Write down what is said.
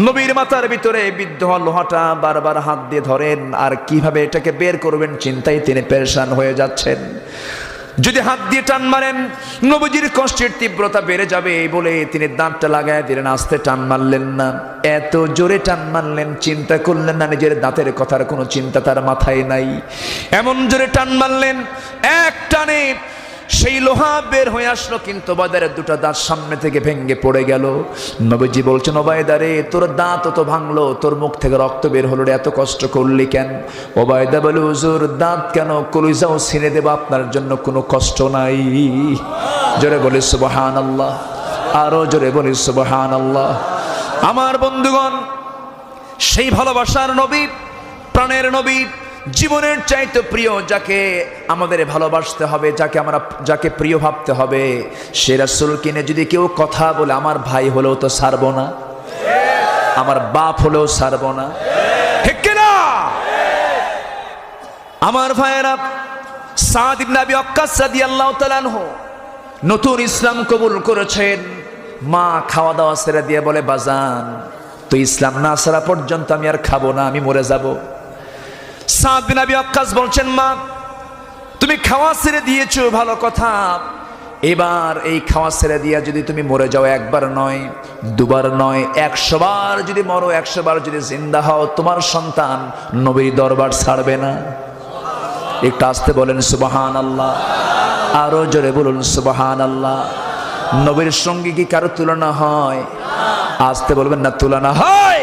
নবীর মাথার ভিতরে বিদ্ধ লোহাটা বারবার হাত দিয়ে ধরেন, আর কিভাবে এটাকে বের করবেন চিন্তায় তিনি পেরেশান হয়ে যাচ্ছেন। যদি হাত দিয়ে টান মারেন নবীজির কষ্টের তীব্রতা বেড়ে যাবে বলে তিনি দাঁতটা লাগায় দিলেন, আস্তে টান মারলেন না, এত জোরে টান মারলেন চিন্তা করলেন না নিজের দাঁতের কথার কোনো চিন্তা তার মাথায় নাই। এমন জোরে টান মারলেন এক টানে সেই লোহা বের হয়ে আসলো, কিন্তু ওবায়দার দুটো দাঁত সামনে থেকে ভেঙে পড়ে গেল। নবীজি বলছেন, ওবায়দা রে তোর দাঁত তো ভাঙলো, তোর মুখ থেকে রক্ত বের হলো রে, এত কষ্ট করলি কেন? ওবায়দা বলে, হুজুর দাঁত কেন, কলিজাও ছিঁড়ে দেব, আপনার জন্য কোনো কষ্ট নাই। জোরে বলি সুবহানাল্লাহ, আরো জোরে বলি সুবহানাল্লাহ। আমার বন্ধুগণ, সেই ভালোবাসার নবী, প্রাণের নবী, জীবনের চাইতে প্রিয়, যাকে আমাদের ভালোবাসতে হবে, যাকে প্রিয় ভাবতে হবে, সে রাসূলকে নিয়ে যদি কেউ কথা বলে, আমার ভাই হলেও তো ছাড়বো না, আমার বাপ হলেও ছাড়বো না, ঠিক কিনা? আমার ভাইয়েরা, সাদ ইবনে আবি ওয়াক্কাস রাদিয়াল্লাহু তাআলা আনহু নতুন ইসলাম কবুল করেছেন। মা খাওয়া দাওয়া ছেড়ে দিয়ে বলে, বাজান তো ইসলাম না ছাড়া পর্যন্ত আমি আর খাবো না, আমি মরে যাব। সাদ বিন আবি ওয়াক্কাস বলছেন, মা তুমি খাওয়া ছেড়ে দিয়েছো ভালো কথা, এবার এই খাওয়া ছেড়ে দিয়া যদি তুমি মরে যাও, একবার নয় দুবার নয় 100 বার যদি মরো, 100 বার যদি জিন্দা হও, তোমার সন্তান নবীর দরবার ছাড়বে না। একটু আসতে বলেন সুবহানাল্লাহ, আরো জোরে বলুন সুবহানাল্লাহ। নবীর সঙ্গে কি কারো তুলনা হয়? আসতে বলবেন না তুলনা হয়।